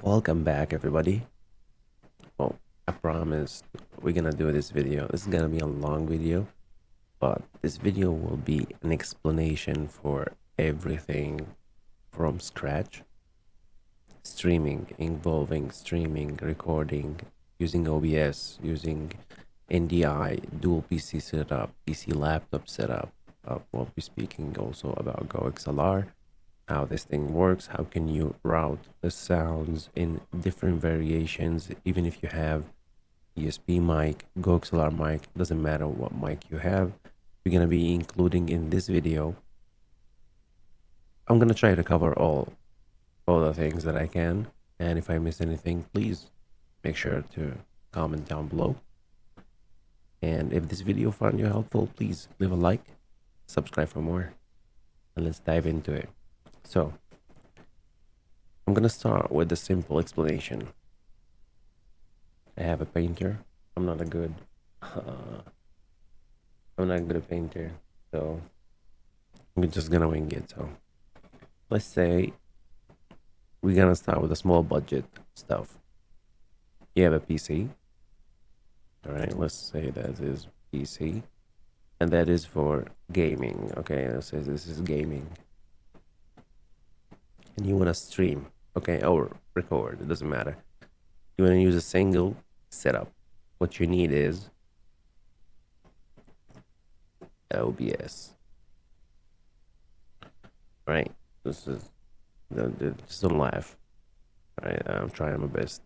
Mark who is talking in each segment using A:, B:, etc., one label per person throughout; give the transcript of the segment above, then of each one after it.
A: Welcome back, everybody. Well, I promise we're gonna do this video. This is gonna be a long video, but this video will be an explanation for everything from scratch. Streaming, involving streaming, recording, using OBS, using NDI, dual PC setup, PC laptop setup. We'll be speaking also about Go XLR, how this thing works, how can you route the sounds in different variations, even if you have USB mic, Go XLR mic, doesn't matter what mic you have. We're gonna be including in this video. I'm gonna try to cover all the things that I can, and if I miss anything, please make sure to comment down below. And if this video found you helpful, please leave a like, subscribe for more, and let's dive into it. So I'm gonna start with a simple explanation. I have a painter. I'm not a good painter, so I'm just gonna wing it. So let's say we're gonna start with a small budget stuff. You have a PC. All right, let's say that is PC, and that is for gaming. Okay, let's say this is gaming, and you want to stream, okay, or record. It doesn't matter. You want to use a single setup. What you need is OBS. Right? This is just don't laugh. Right? I'm trying my best.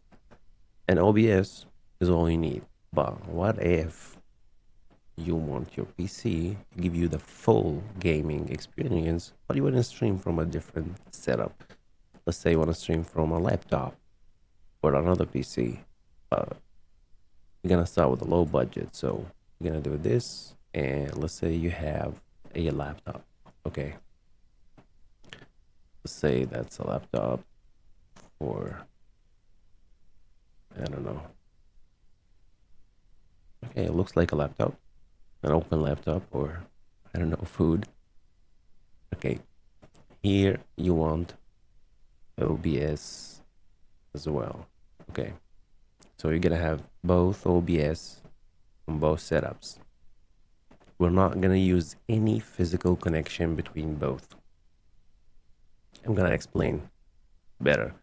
A: And OBS is all you need. But what if you want your PC to give you the full gaming experience, but you want to stream from a different setup? Let's say you want to stream from a laptop or another PC. You're gonna start with a low budget, so you're gonna do this, and let's say you have a laptop. Okay, let's say that's a laptop for, I don't know. Okay, it looks like a laptop, an open laptop, or I don't know, food. Okay, here you want OBS as well. Okay, so you're gonna have both OBS on both setups. We're not gonna use any physical connection between both. I'm gonna explain better.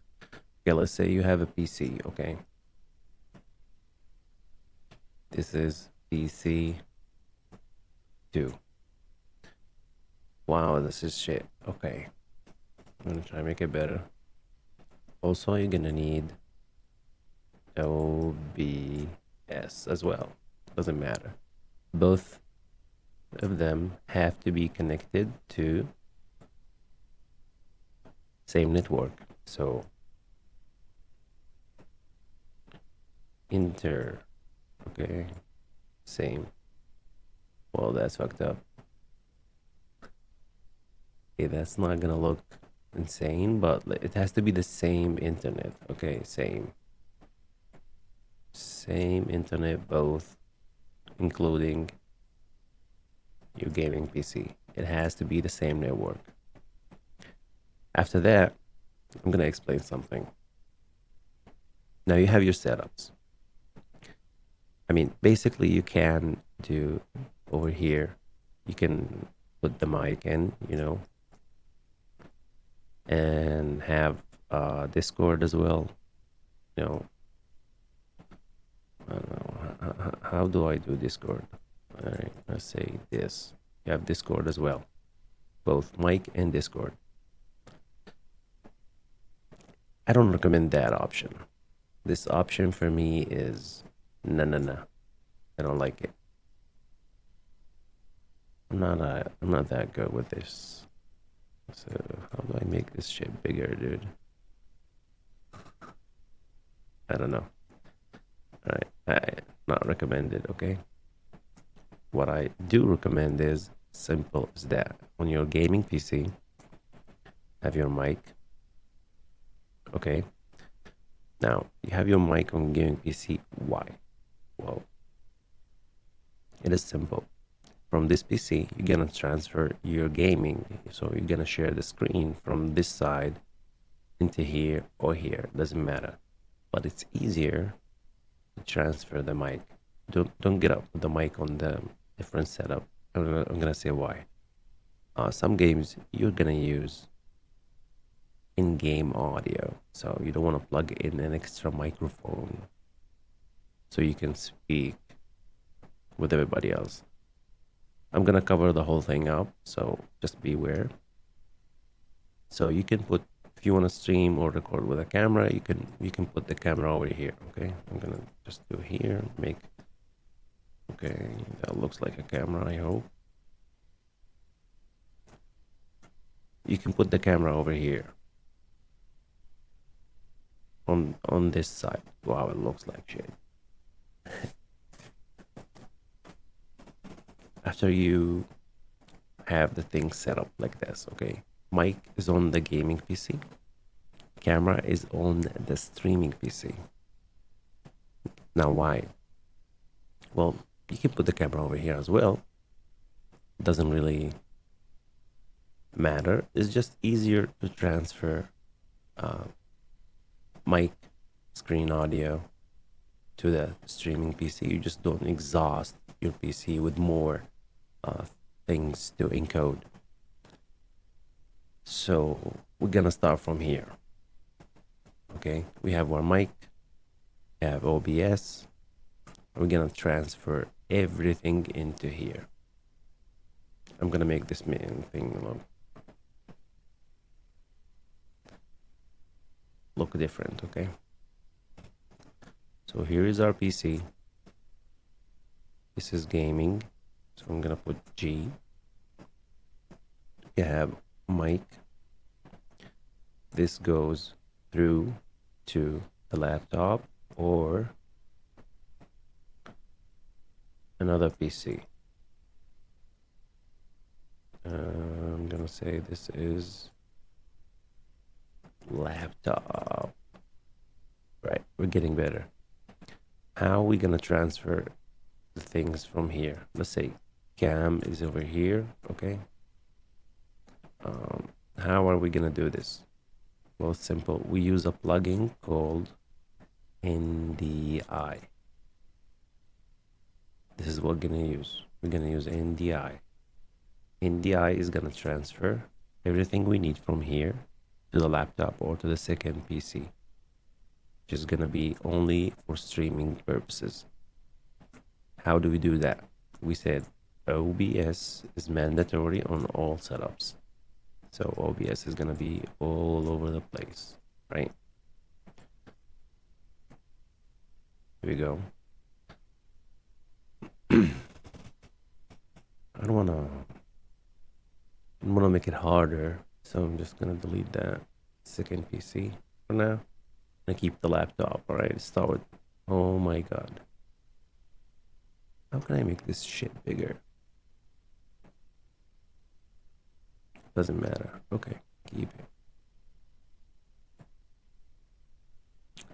A: Okay, let's say you have a PC, okay? This is PC 2. Wow, this is shit. Okay, I'm gonna try to make it better. Also, you're gonna need OBS as well. Doesn't matter. Both of them have to be connected to same network. So okay, same. Well, that's fucked up. Okay, that's not gonna look insane, but it has to be the same internet. Okay, same internet, both, including your gaming PC. It has to be the same network. After that, I'm gonna explain something. Now you have your setups. I mean, basically you can do over here, you can put the mic in, and have Discord as well. I don't know, how do I do Discord? All right, let's say this. You have Discord as well, both mic and Discord. I don't recommend that option. This option for me is no. I don't like it. I'm not that good with this. So how do I make this shit bigger, dude? I don't know. All right, not recommended. Okay. What I do recommend is simple as that. On your gaming PC, have your mic. Okay. Now you have your mic on gaming PC. Why? Well, it is simple. From this PC, you're gonna transfer your gaming. So you're gonna share the screen from this side into here or here, doesn't matter. But it's easier to transfer the mic. Don't get up with the mic on the different setup. I'm gonna say why. Some games you're gonna use in-game audio, so you don't want to plug in an extra microphone so you can speak with everybody else. I'm gonna cover the whole thing up, so just beware. So you can put, if you want to stream or record with a camera, you can put the camera over here. Okay, I'm gonna just do here, make, okay, that looks like a camera, I hope. You can put the camera over here on this side. Wow, it looks like shit. After you have the thing set up like this, okay, mic is on the gaming PC, camera is on the streaming PC. Now why? Well, you can put the camera over here as well, doesn't really matter. It's just easier to transfer mic screen audio to the streaming PC. You just don't exhaust your PC with more things to encode. So we're gonna start from here. Okay, we have our mic, we have OBS. We're gonna transfer everything into here. I'm gonna make this main thing look different, okay? So here is our PC. This is gaming. So I'm gonna put G. You have mic. This goes through to the laptop or another PC. I'm gonna say this is laptop. Right, we're getting better. How are we gonna transfer the things from here? Let's say cam is over here, okay? How are we gonna do this? Well, it's simple. We use a plugin called NDI. This is what we're gonna use. We're gonna use NDI. NDI is gonna transfer everything we need from here to the laptop or to the second PC, which is gonna be only for streaming purposes. How do we do that? We said OBS is mandatory on all setups. So OBS is gonna be all over the place, right? Here we go. I don't wanna make it harder, so I'm just gonna delete that second PC for now. And keep the laptop. All right, start with, oh my god. How can I make this shit bigger? Doesn't matter. Okay, keep it.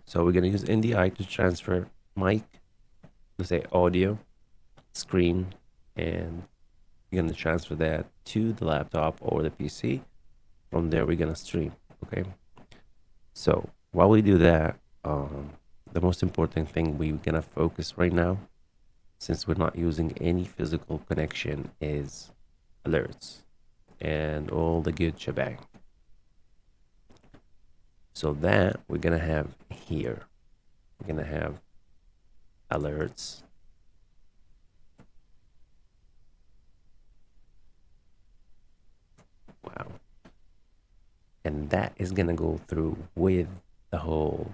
A: So we're gonna use NDI to transfer mic, let's say audio, screen, and we're gonna transfer that to the laptop or the PC. From there, we're gonna stream. Okay. So while we do that, the most important thing we're gonna focus right now, since we're not using any physical connection, is alerts and all the good shebang. So that we're gonna have here. We're gonna have alerts. Wow. And that is gonna go through with the whole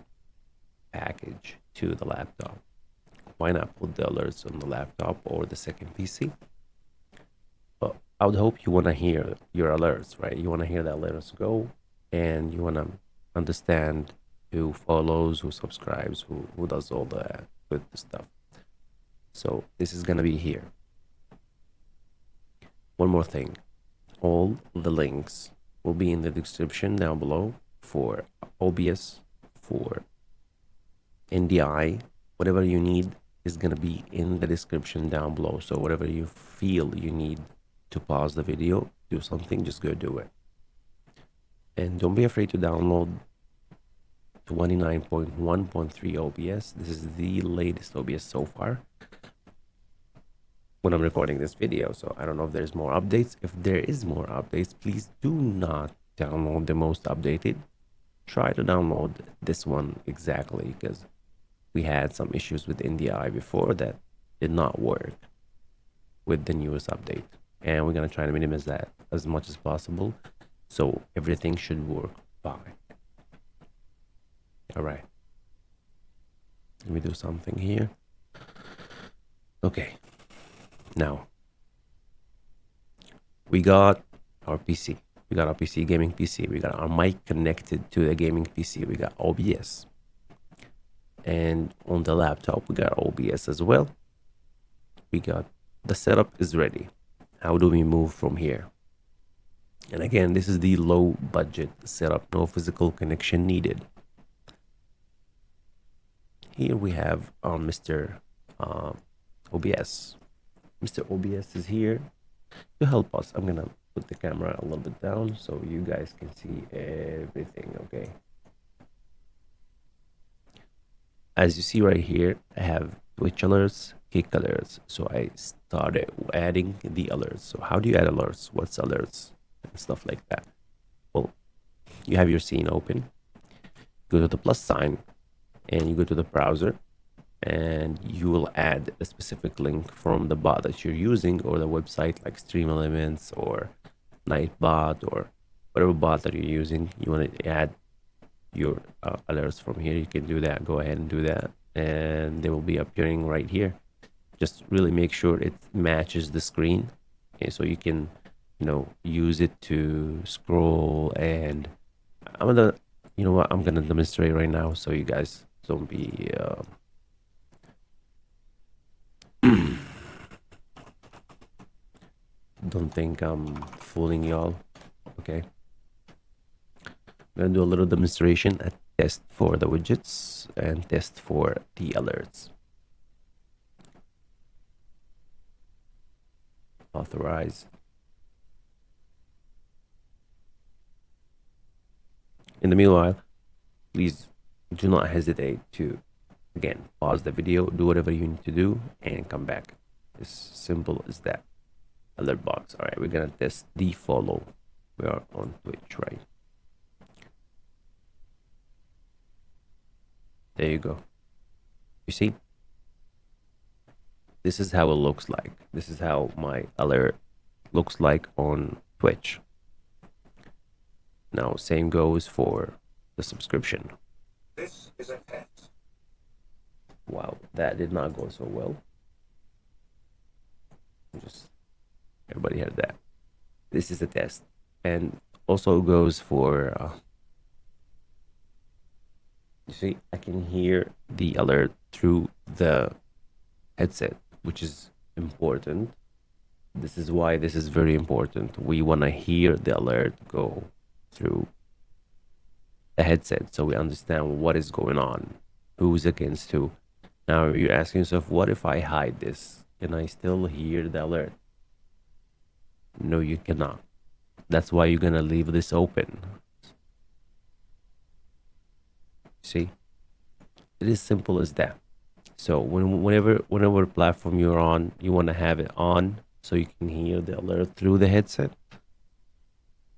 A: package to the laptop. Why not put the alerts on the laptop or the second PC? But I would hope you want to hear your alerts, right? You want to hear the alerts go, and you want to understand who follows, who subscribes, who does all the good stuff. So this is gonna be here. One more thing, all the links will be in the description down below for OBS, for NDI, whatever you need is gonna be in the description down below. So whatever you feel you need to pause the video, do something, just go do it. And don't be afraid to download 29.1.3 OBS. This is the latest OBS so far when I'm recording this video. So I don't know if there's more updates. If there is more updates, please do not download the most updated. Try to download this one exactly, because we had some issues with NDI before that did not work with the newest update, and we're gonna try to minimize that as much as possible, so everything should work fine. All right, let me do something here. Okay, now we got our PC. We got our PC, gaming PC. We got our mic connected to the gaming PC. We got OBS. And on the laptop, we got OBS as well. We got the setup is ready. How do we move from here? And again, this is the low budget setup, no physical connection needed. Here we have Mr. OBS. Mr. OBS is here to help us. I'm gonna put the camera a little bit down so you guys can see everything. Okay, as you see right here, I have Twitch alerts, kick alerts. So I started adding the alerts. So how do you add alerts? What's alerts and stuff like that? Well, you have your scene open, go to the plus sign, and you go to the browser, and you will add a specific link from the bot that you're using, or the website like Stream Elements or Nightbot or whatever bot that you're using. You want to add your alerts from here. You can do that. Go ahead and do that, and they will be appearing right here. Just really make sure it matches the screen, okay, so you can, use it to scroll. And I'm gonna, I'm gonna demonstrate right now, so you guys don't be don't think I'm fooling y'all. Okay, I'm gonna do a little demonstration, a test for the widgets and test for the alerts. Authorize. In the meanwhile, please do not hesitate to, again, pause the video, do whatever you need to do, and come back. As simple as that. Alert box. All right, we're gonna test the follow. We are on Twitch, right? There you go. You see, this is how it looks like. This is how my alert looks like on Twitch. Now, same goes for the subscription.
B: This is a test.
A: Wow, that did not go so well. Everybody heard that. This is a test, and also goes for you see, I can hear the alert through the headset, which is important. This is why this is very important. We want to hear the alert go through the headset, so we understand what is going on, who's against who. Now you're asking yourself, what if I hide this? Can I still hear the alert? No, you cannot. That's why you're gonna leave this open. See, it is simple as that. So whenever platform you're on, you want to have it on so you can hear the alert through the headset.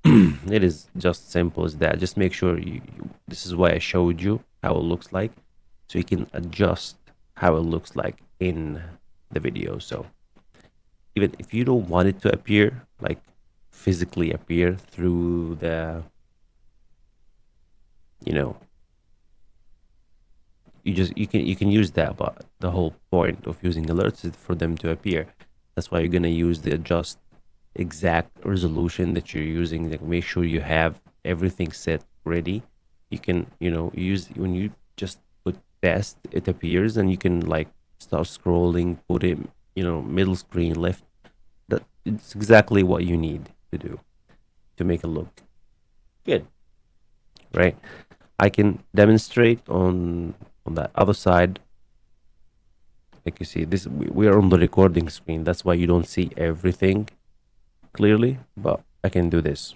A: It is just simple as that. Just make sure this is why I showed you how it looks like, so you can adjust how it looks like in the video. So even if you don't want it to appear, like physically appear through the, you can use that, but the whole point of using alerts is for them to appear. That's why you're gonna use the adjust exact resolution that you're using. Like, make sure you have everything set ready. You can use, when you just put test, it appears, and you can like start scrolling, put it middle screen, left. That it's exactly what you need to do to make it look good, right? I can demonstrate on that other side. Like you see, this we are on the recording screen. That's why you don't see everything clearly, but I can do this.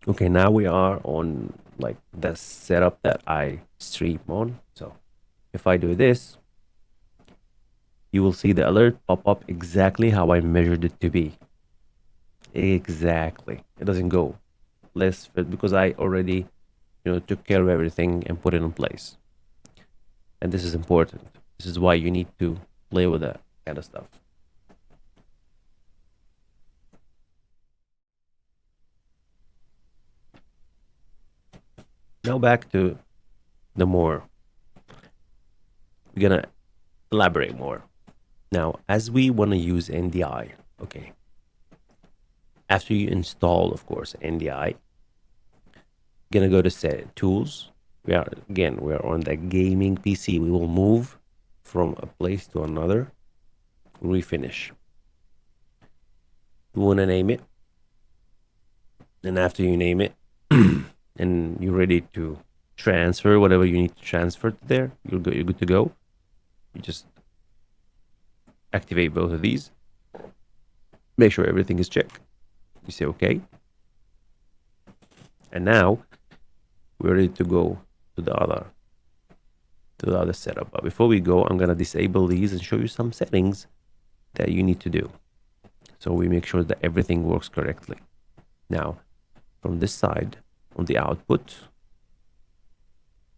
A: Okay, now we are on like the setup that I stream on. So if I do this, you will see the alert pop up exactly how I measured it to be. Exactly. It doesn't go less because I already, took care of everything and put it in place. And this is important. This is why you need to play with that kind of stuff. Now back to the more. We're gonna elaborate more. Now, as we want to use NDI, okay, after you install, of course, NDI, gonna go to set tools. We're on the gaming PC. We will move from a place to another. Refinish. You wanna name it, and after you name it, and you're ready to transfer whatever you need to transfer to there, you're good. You're good to go. You just activate both of these. Make sure everything is checked. You say okay, and now we're ready to go to the other setup. But before we go, I'm gonna disable these and show you some settings that you need to do, so we make sure that everything works correctly. Now, from this side, on the output,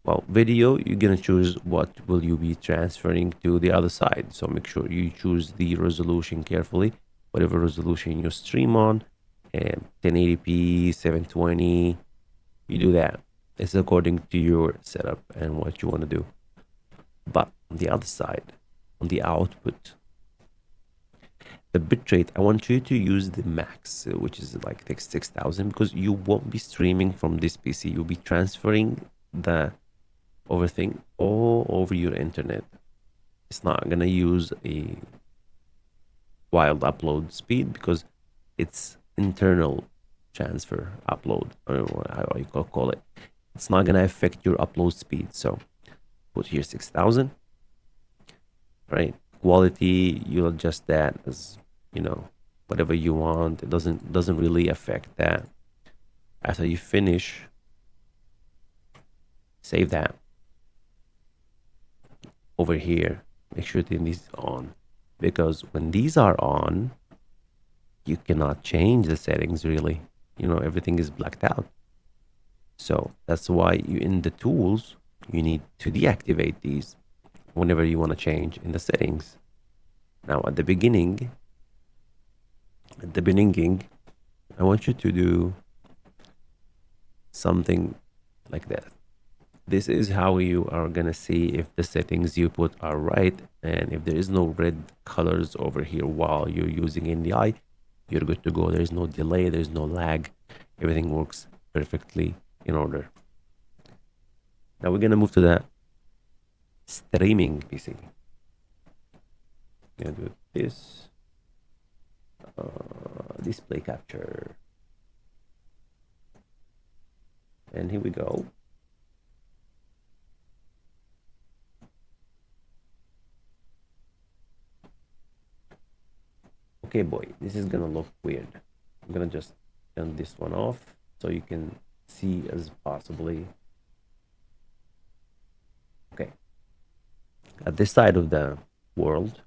A: well, video, you're gonna choose what will you be transferring to the other side. So make sure you choose the resolution carefully, whatever resolution you stream on, and 1080p, 720, you do that. It's according to your setup and what you want to do. But on the other side, on the output, the bitrate, I want you to use the max, which is like 6,000, because you won't be streaming from this PC. You'll be transferring the everything all over your internet. It's not gonna use a wild upload speed because it's internal transfer upload, or how you call it. It's not gonna affect your upload speed. So put here 6,000, right? Quality, you'll adjust that as whatever you want. It doesn't really affect that. After you finish, save that over here. Make sure that these on, because when these are on, you cannot change the settings really. Everything is blacked out. So that's why you in the tools you need to deactivate these whenever you want to change in the settings. Now at the beginning, I want you to do something like that. This is how you are gonna see if the settings you put are right, and if there is no red colors over here while you're using NDI, you're good to go. There's no delay, there's no lag, everything works perfectly in order. Now we're gonna move to the streaming PC. I'm gonna do this display capture, and here we go. Okay, boy, this is gonna look weird. I'm gonna just turn this one off so you can see as possibly. Okay, at this side of the world,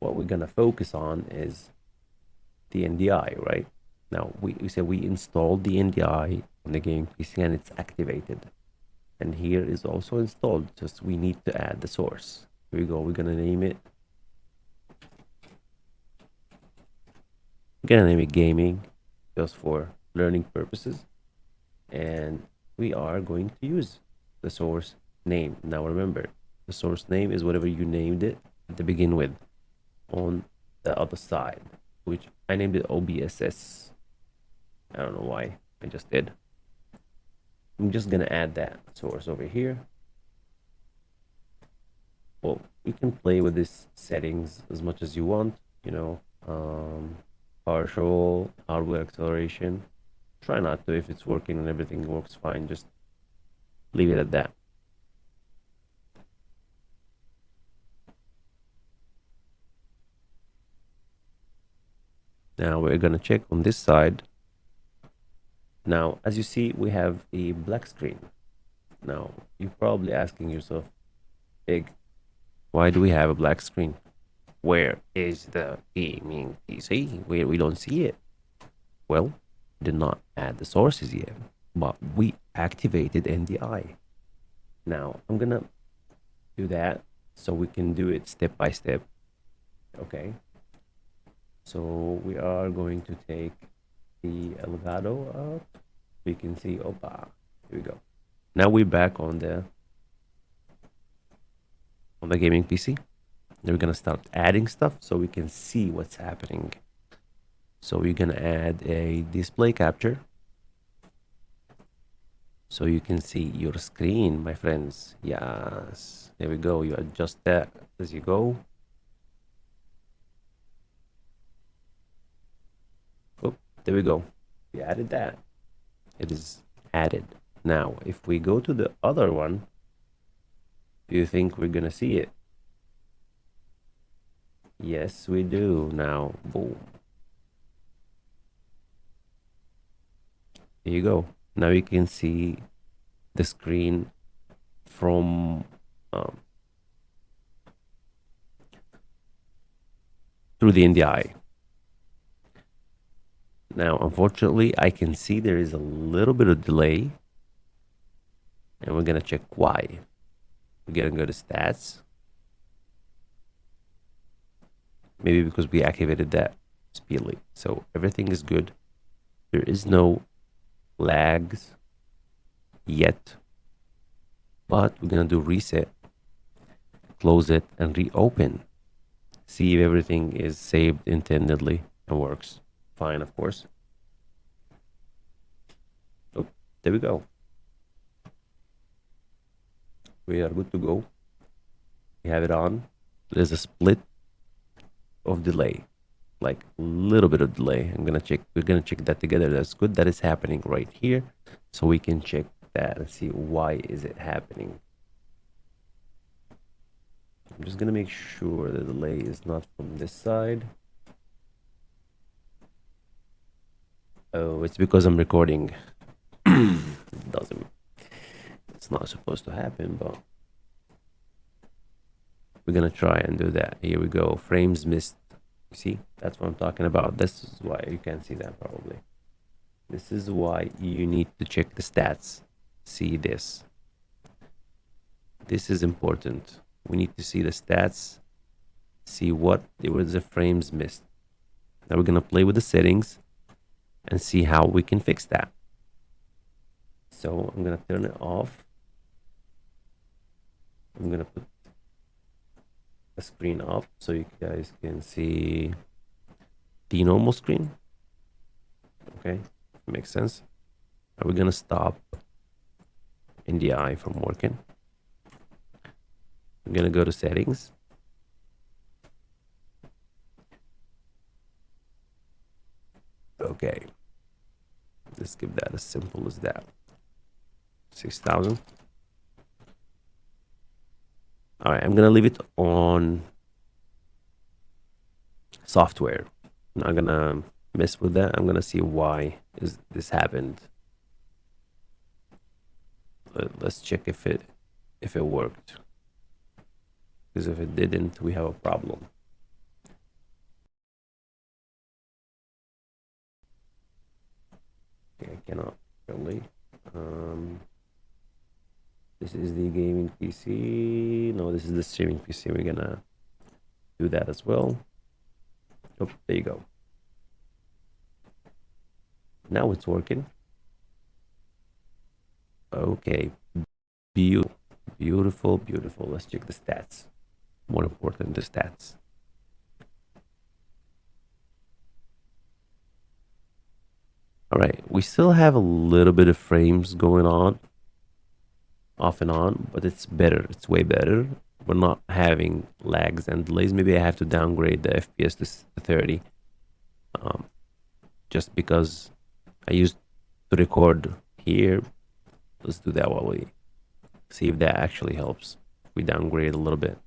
A: what we're gonna focus on is the NDI, right? Now we say we installed the NDI on the gaming PC and it's activated, and here is also installed. Just we need to add the source. Here we go. We're gonna name it. We're gonna name it gaming, just for learning purposes, and we are going to use the source name. Now remember, the source name is whatever you named it to begin with. On the other side, which I named it OBSS. I don't know why I just did. I'm just gonna add that source over here. Well, you can play with these settings as much as you want, partial hardware acceleration. Try not to. If it's working and everything works fine, just leave it at that. Now we're gonna check on this side Now, as you see, we have a black screen. Now, you're probably asking yourself, Big, why do we have a black screen? Where is the gaming PC? We don't see it. Well, did not add the sources yet, but we activated NDI. Now, I'm gonna do that so we can do it step by step. Okay. So we are going to take the Elgato up. We can see, opa, here we go. Now we're back on the gaming PC. Then we're gonna start adding stuff so we can see what's happening. So we're gonna add a display capture so you can see your screen, my friends. Yes, there we go. You adjust that as you go. Oh, there we go. We added that. It is added. Now, if we go to the other one, do you think we're gonna see it? Yes, we do. Now, boom. Here you go. Now you can see the screen from through the NDI. Now, unfortunately, I can see there is a little bit of delay, and we're gonna check why. We're gonna go to stats. Maybe because we activated that speedily. So everything is good. There is no lags yet, but we're gonna do reset, close it, and reopen. See if everything is saved intendedly and works fine, of course. Oh, there we go. We are good to go. We have it on. There's a split of delay, like a little bit of delay. We're gonna check that together. That's good that it's happening right here, so we can check that and see why is it happening. I'm just gonna make sure the delay is not from this side. Oh, it's because I'm recording. It's not supposed to happen, but we're gonna try and do that. Here we go. Frames missed. You see, that's what I'm talking about. This is why you can't see that probably. This is why you need to check the stats. See this. This is important. We need to see the stats. See what there was the frames missed. Now we're gonna play with the settings and see how we can fix that. So I'm gonna turn it off. I'm gonna put the screen off so you guys can see the normal screen. Okay, makes sense. Now we're gonna stop NDI from working. I'm gonna go to settings. Okay, let's give that as simple as that. 6,000. All right, I'm gonna leave it on software. I'm not gonna mess with that. I'm gonna see why is this happened. Let's check if it worked. Because if it didn't, we have a problem. Okay, I cannot really. This is the gaming PC. No, this is the streaming PC. We're gonna do that as well. Oh, there you go. Now it's working. Okay, beautiful, beautiful, beautiful. Let's check the stats. More important, the stats. All right, we still have a little bit of frames going on, off and on, but it's better. It's way better. We're not having lags and delays. Maybe I have to downgrade the FPS to 30, just because I used to record here. Let's do that while we see if that actually helps. We downgrade a little bit.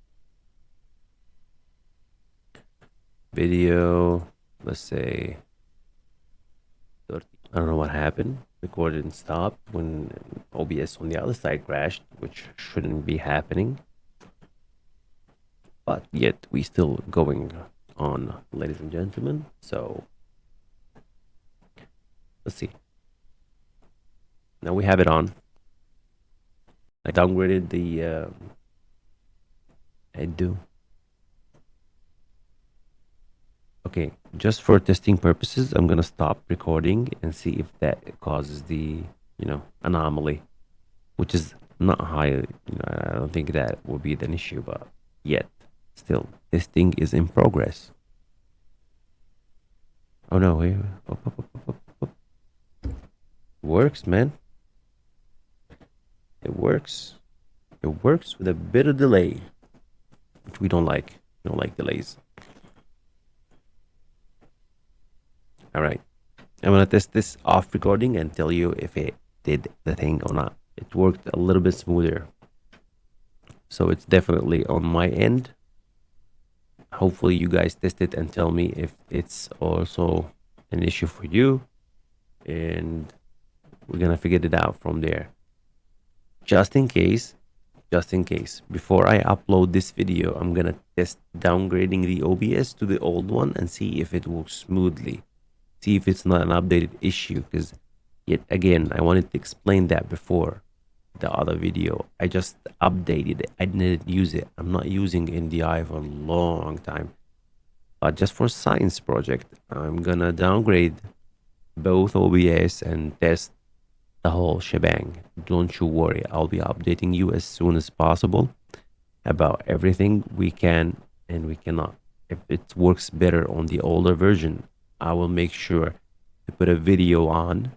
A: Video, let's say 30. I don't know what happened. recorded and stopped when OBS on the other side crashed, which shouldn't be happening. But yet we still going on, ladies and gentlemen. So let's see. Now we have it on. I downgraded the I do. Okay, just for testing purposes, I'm gonna stop recording and see if that causes the, anomaly, which is not high. I don't think that will be an issue, but yet, still, testing is in progress. Oh no, wait, works, man. It works. It works with a bit of delay, which we don't like. We don't like delays. All right. I'm going to test this off recording and tell you if it did the thing or not. It worked a little bit smoother. So it's definitely on my end. Hopefully you guys test it and tell me if it's also an issue for you. And we're going to figure it out from there. Just in case, before I upload this video, I'm going to test downgrading the OBS to the old one and see if it works smoothly. See if it's not an updated issue, because yet again, I wanted to explain that before the other video. I just updated it. I didn't use it. I'm not using NDI for a long time. But just for science project, I'm gonna downgrade both OBS and test the whole shebang. Don't you worry. I'll be updating you as soon as possible about everything we can and we cannot. If it works better on the older version, I will make sure to put a video on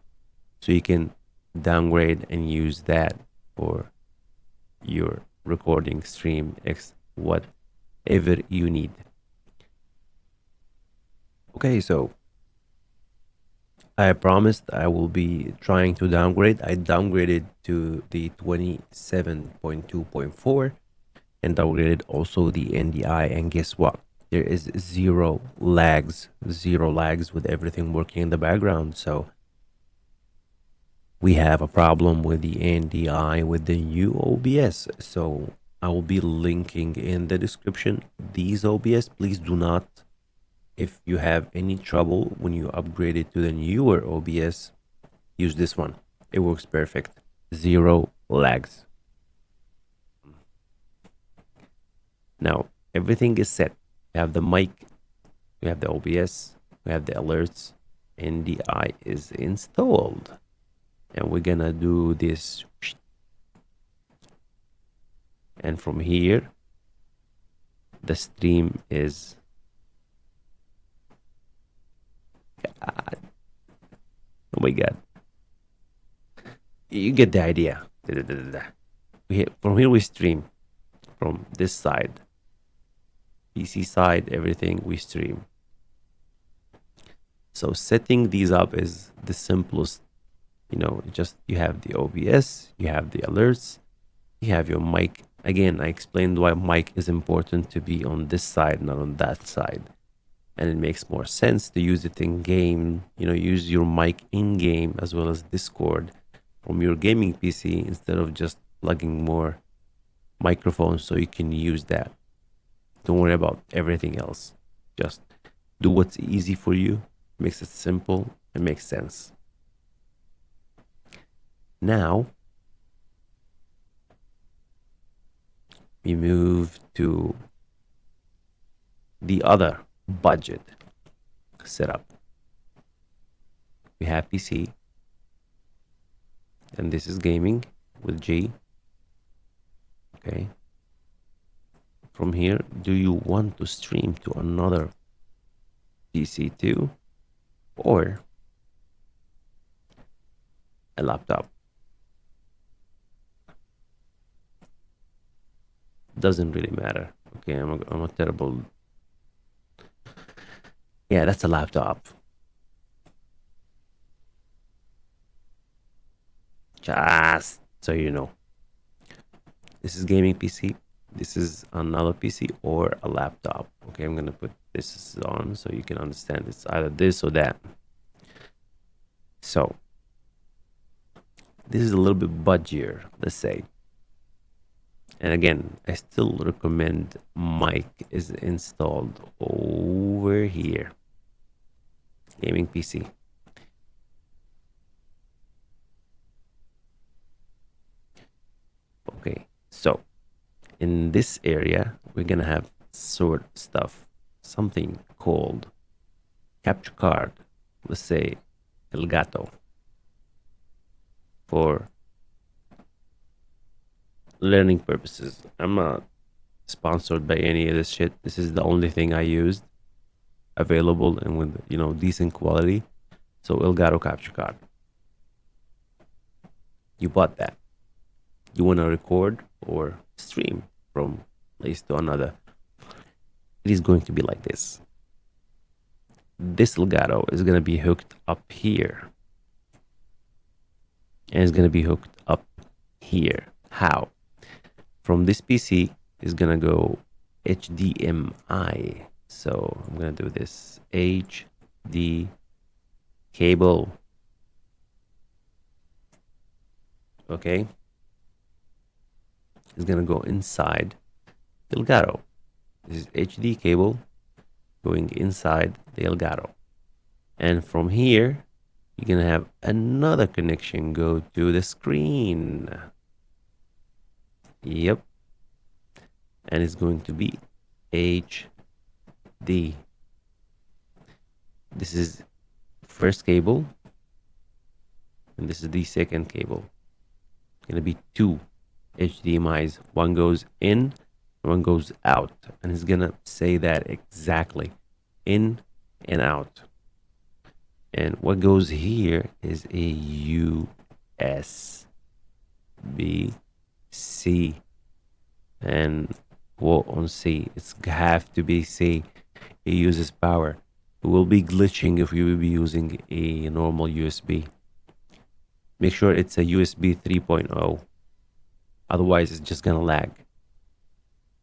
A: so you can downgrade and use that for your recording, stream, whatever you need. Okay, so I promised I will be trying to downgrade. I downgraded to the 27.2.4 and downgraded also the NDI, and guess what? There is zero lags with everything working in the background. So we have a problem with the NDI with the new OBS. So I will be linking in the description these OBS. Please do not, if you have any trouble when you upgrade it to the newer OBS, use this one. It works perfect. Zero lags. Now everything is set. We have the mic, we have the OBS, we have the alerts, NDI is installed. And we're gonna do this. And from here, the stream is. God. Oh my God. You get the idea. From here we stream. From this side. PC side, everything we stream. So setting these up is the simplest. Just you have the OBS, you have the alerts, you have your mic. Again, I explained why mic is important to be on this side, not on that side. And it makes more sense to use it in game, use your mic in game as well as Discord from your gaming PC instead of just plugging more microphones so you can use that. Don't worry about everything else. Just do what's easy for you, makes it simple, and makes sense. Now, we move to the other budget setup. We have PC, and this is gaming with G. Okay. From here, do you want to stream to another PC too, or a laptop? Doesn't really matter. Okay, I'm a terrible. Yeah, that's a laptop. Just so you know, this is gaming PC. This is another PC or a laptop. Okay, I'm gonna put this on so you can understand it's either this or that. So This is a little bit budgier, let's say. And again, I still recommend mic is installed over here. Gaming PC. Okay, so in this area, we're gonna have sort stuff, something called capture card. Let's say Elgato for learning purposes. I'm not sponsored by any of this shit. This is the only thing I used available and with, you know, decent quality. So Elgato capture card. You bought that. You want to record or stream from place to another. It is going to be like this. This Elgato is going to be hooked up here. And it's going to be hooked up here. How? From this PC is going to go HDMI. So I'm going to do this HD cable. Okay. It's going to go inside the Elgato. This is HD cable going inside the Elgato. And from here, you're going to have another connection go to the screen. Yep. And it's going to be HD. This is first cable. And this is the second cable. It's going to be two HDMIs. One goes in, one goes out. And it's going to say that exactly. In and out. And what goes here is a USB-C. And quote on C. It's have to be C. It uses power. It will be glitching if you will be using a normal USB. Make sure it's a USB 3.0. Otherwise, it's just gonna lag.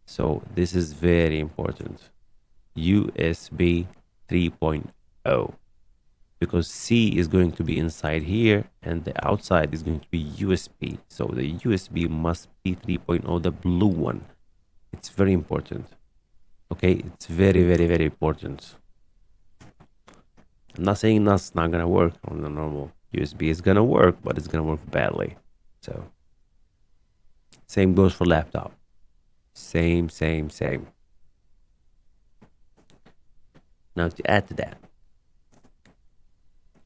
A: So this is very important. USB 3.0. Because C is going to be inside here and the outside is going to be USB. So the USB must be 3.0, the blue one. It's very important. Okay, it's very, very, very important. I'm not saying that's not gonna work on the normal USB. It's gonna work, but it's gonna work badly. So same goes for laptop. Same. Now to add to that,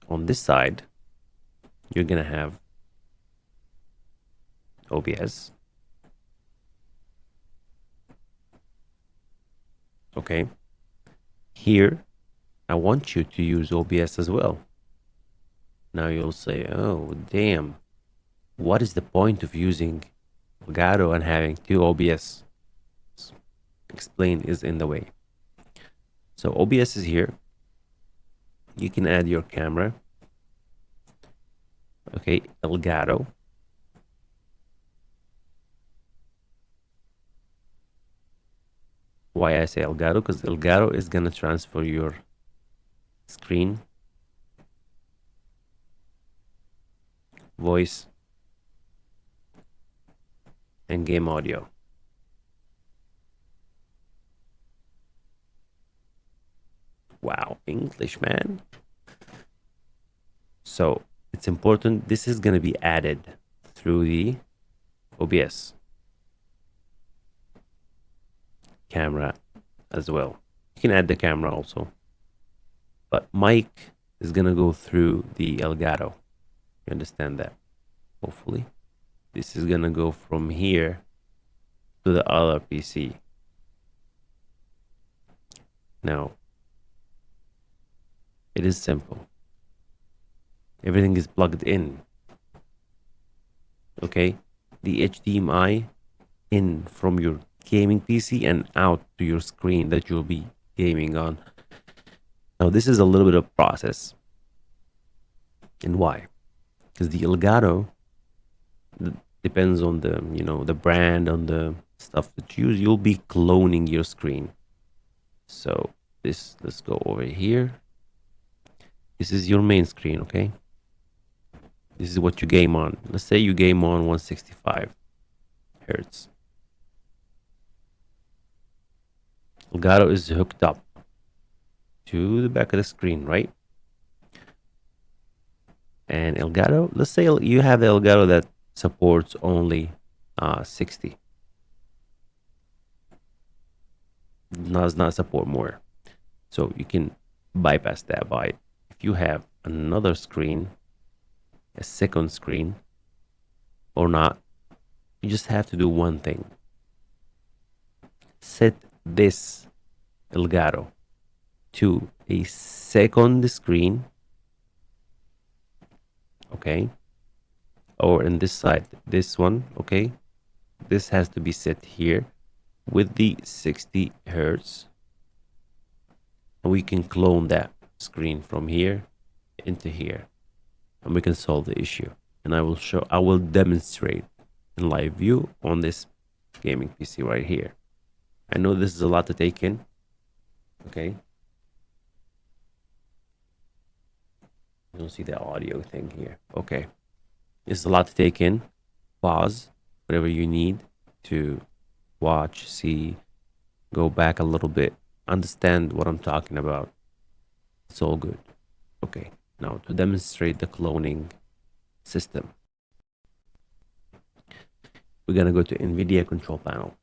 A: on this side, you're gonna have OBS. Okay. Here, I want you to use OBS as well. Now you'll say, oh, damn. What is the point of using Elgato and having two OBS? Explain is in the way. So OBS is here. You can add your camera. Okay, Elgato. Why I say Elgato? Because Elgato is gonna transfer your screen, voice, and game audio. Wow, English, man. So it's important. This is going to be added through the OBS camera as well. You can add the camera also. But mic is going to go through the Elgato. You understand that? Hopefully. This is going to go from here to the other PC. Now, it is simple. Everything is plugged in. Okay? The HDMI in from your gaming PC and out to your screen that you'll be gaming on. Now, this is a little bit of process. And why? Because the Elgato depends on the, you know, the brand, on the stuff that you use. You'll be cloning your screen. So this, let's go over here. This is your main screen, okay? This is what you game on. Let's say you game on 165 hertz. Elgato is hooked up to the back of the screen, right? And Elgato, let's say you have the Elgato that supports only 60. Does not support more. So you can bypass that by, if you have another screen, a second screen, or not, you just have to do one thing. Set this Elgato to a second screen, okay? Or in this side, this one, okay? This has to be set here with the 60 hertz. And we can clone that screen from here into here, and we can solve the issue. And I will demonstrate in live view on this gaming PC right here. I know this is a lot to take in, okay? You don't see the audio thing here. Okay, it's a lot to take in. Pause whatever you need to watch, see, go back a little bit, understand what I'm talking about. It's all good. Okay, now to demonstrate the cloning system, we're gonna go to NVIDIA control panel.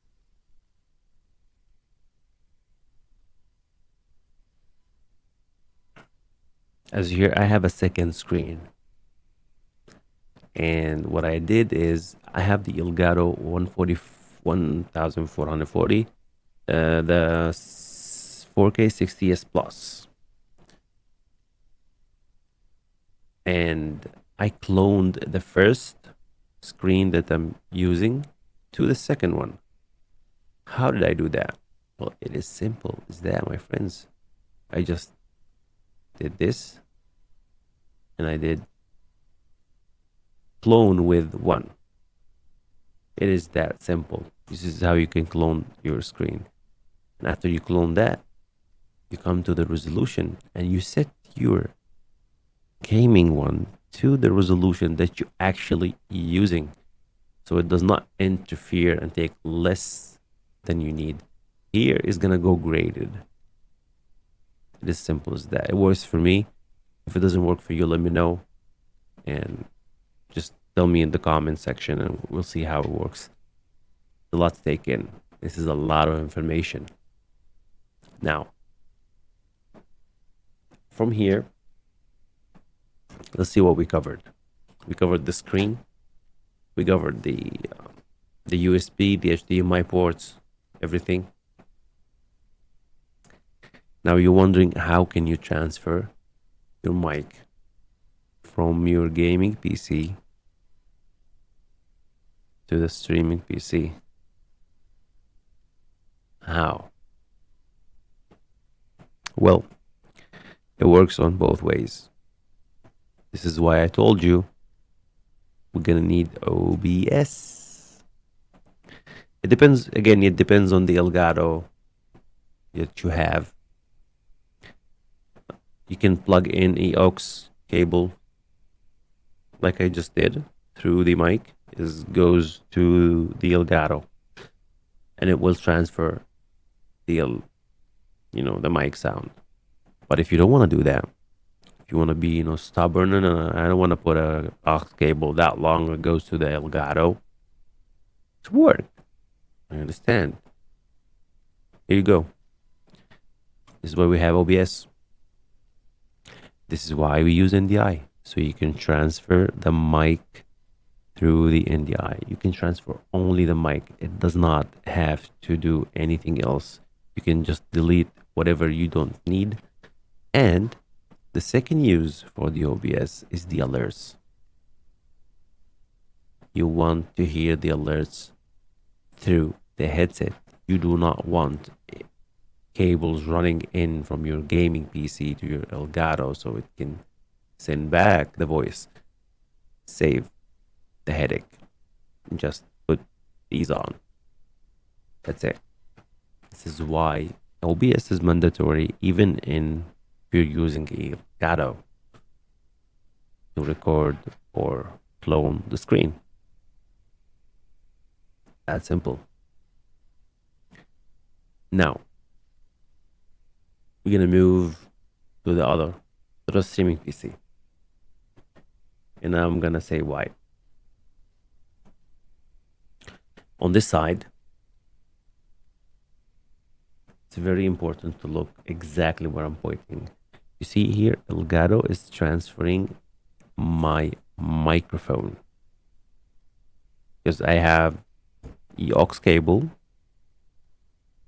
A: As you hear, I have a second screen. And what I did is I have the Elgato 1440, the 4K 60s Plus. And I cloned the first screen that I'm using to the second one. How did I do that? Well, it is simple as that, my friends. I just did this, and I did clone with one. It is that simple. This is how you can clone your screen. And after you clone that, you come to the resolution and you set your gaming one to the resolution that you're actually using, so it does not interfere and take less than you need. Here is gonna go graded. It is simple as that. It works for me. If it doesn't work for you, let me know, and just tell me in the comment section, and we'll see how it works. It's a lot to take in. This is a lot of information. Now, from here, let's see what we covered. We covered the screen. We covered the USB, the HDMI ports, everything. Now you're wondering, how can you transfer your mic from your gaming PC to the streaming PC? How? Well, it works on both ways. This is why I told you we're gonna need OBS. It depends, again, it depends on the Elgato that you have. You can plug in a aux cable, like I just did, through the mic. It goes to the Elgato, and it will transfer the the mic sound. But if you don't want to do that, if you want to be stubborn, and I don't want to put a aux cable that long, it goes to the Elgato, it's work. I understand. Here you go. This is why we have OBS. This is why we use NDI, so you can transfer the mic through the NDI. You can transfer only the mic. It does not have to do anything else. You can just delete whatever you don't need. And the second use for the OBS is the alerts. You want to hear the alerts through the headset. You do not want cables running in from your gaming PC to your Elgato so it can send back the voice. Save the headache. Just put these on. That's it. This is why OBS is mandatory, even if you're using a Elgato to record or clone the screen. That simple. Now we're gonna move to the streaming PC, and I'm gonna say why. On this side, it's very important to look exactly where I'm pointing. You see here, Elgato is transferring my microphone because I have the aux cable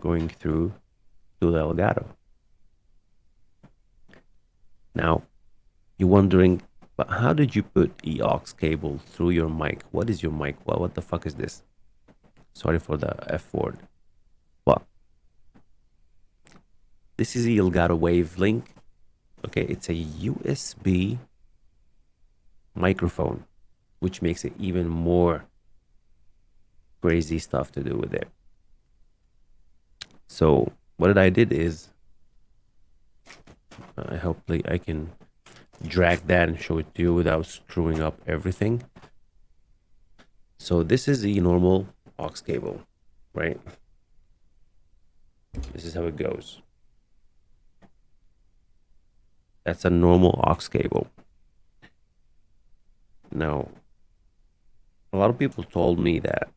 A: going through to the Elgato. Now, you're wondering, but how did you put the aux cable through your mic? What is your mic? What the fuck is this? Sorry for the F word. But this is the Elgato Wavelink. Okay, it's a USB microphone, which makes it even more crazy stuff to do with it. So what I did is, hopefully I can drag that and show it to you without screwing up everything. So this is the normal aux cable, right? This is how it goes. That's a normal aux cable. Now, a lot of people told me that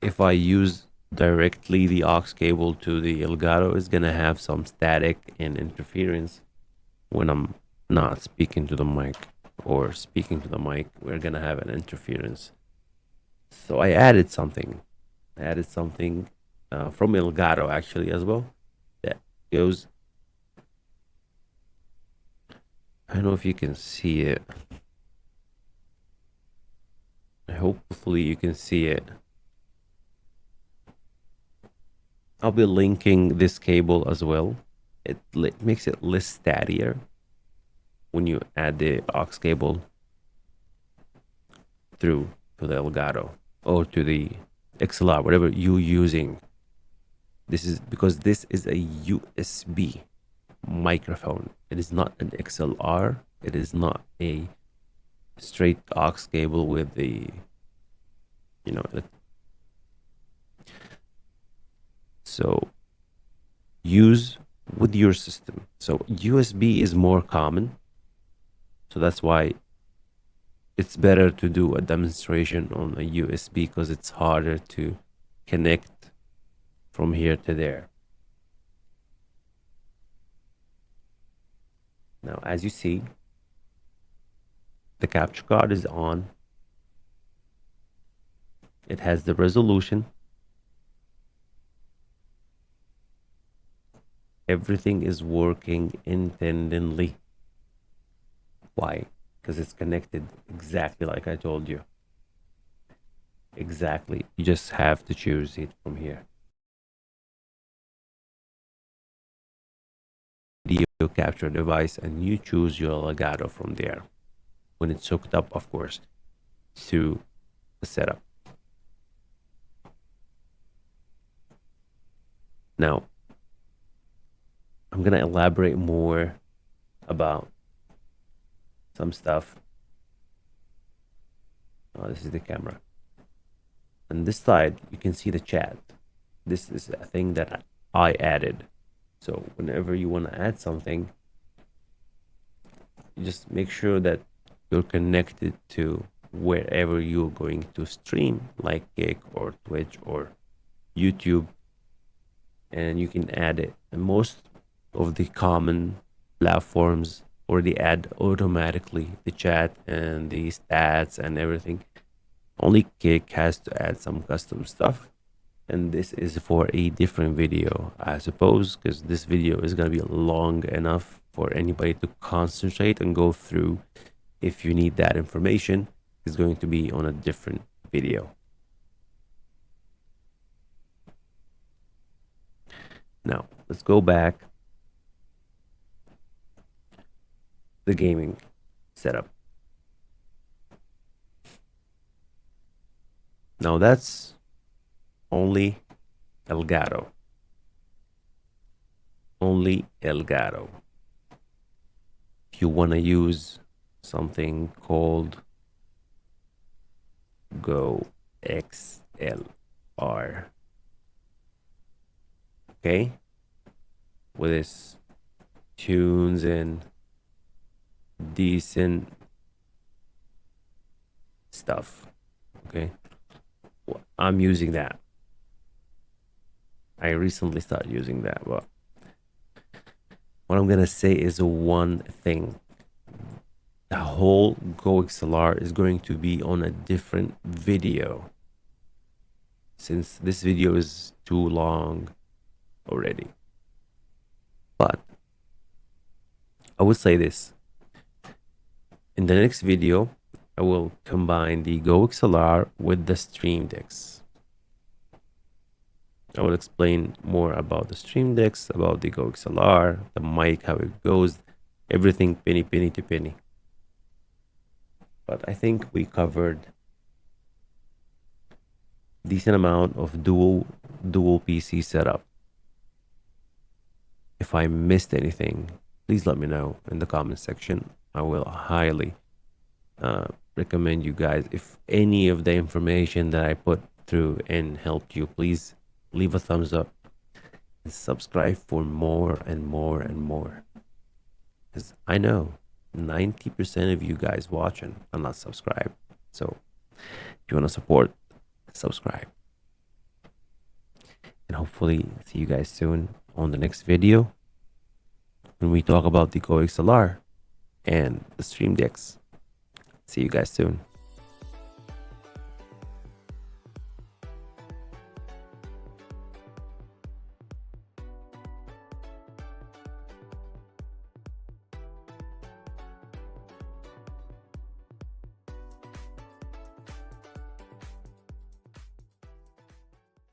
A: if I use directly the aux cable to the Elgato, it's gonna have some static and interference when I'm not speaking to the mic, or speaking to the mic, we're gonna have an interference. So I added something. From Elgato actually as well, that goes. I don't know if you can see it. Hopefully you can see it. I'll be linking this cable as well. It makes it less statier when you add the aux cable through to the Elgato or to the XLR, whatever you're using. This is because this is a USB microphone. It is not an XLR. It is not a straight aux cable with the, you know. So use with your system. So USB is more common. So that's why it's better to do a demonstration on a USB, because it's harder to connect from here to there. Now, as you see, the capture card is on. It has the resolution. Everything is working independently. Why? Because it's connected exactly like I told you. Exactly. You just have to choose it from here. Video capture device, and you choose your Elgato from there when it's hooked up, of course, to the setup. Now, I'm gonna elaborate more about some stuff. Oh, this is the camera. On this side, you can see the chat. This is a thing that I added. So whenever you want to add something, you just make sure that you're connected to wherever you're going to stream, like Kick or Twitch or YouTube, and you can add it. And most of the common platforms already add automatically the chat and the stats and everything. Only Kick has to add some custom stuff, and this is for a different video, I suppose, because this video is going to be long enough for anybody to concentrate and go through. If you need that information, it's going to be on a different video. Now, let's go back to the gaming setup. Now, that's only Elgato. Only Elgato. If you want to use something called Go XLR. Okay, with its tunes and decent stuff. Okay, I'm using that. I recently started using that, but what I'm gonna say is one thing. The whole Go XLR is going to be on a different video, since this video is too long already. But I would say this. In the next video, I will combine the Go XLR with the Stream Decks. I will explain more about the Stream Decks, about the Go XLR, the mic, how it goes, everything penny to penny. But I think we covered decent amount of dual PC setup. If I missed anything, please let me know in the comment section. I will highly recommend you guys, if any of the information that I put through and helped you, please leave a thumbs up and subscribe for more and more and more, because I know 90% of you guys watching are not subscribed. So if you want to support, subscribe, and hopefully see you guys soon on the next video when we talk about the Go XLR and the Stream Decks. See you guys soon.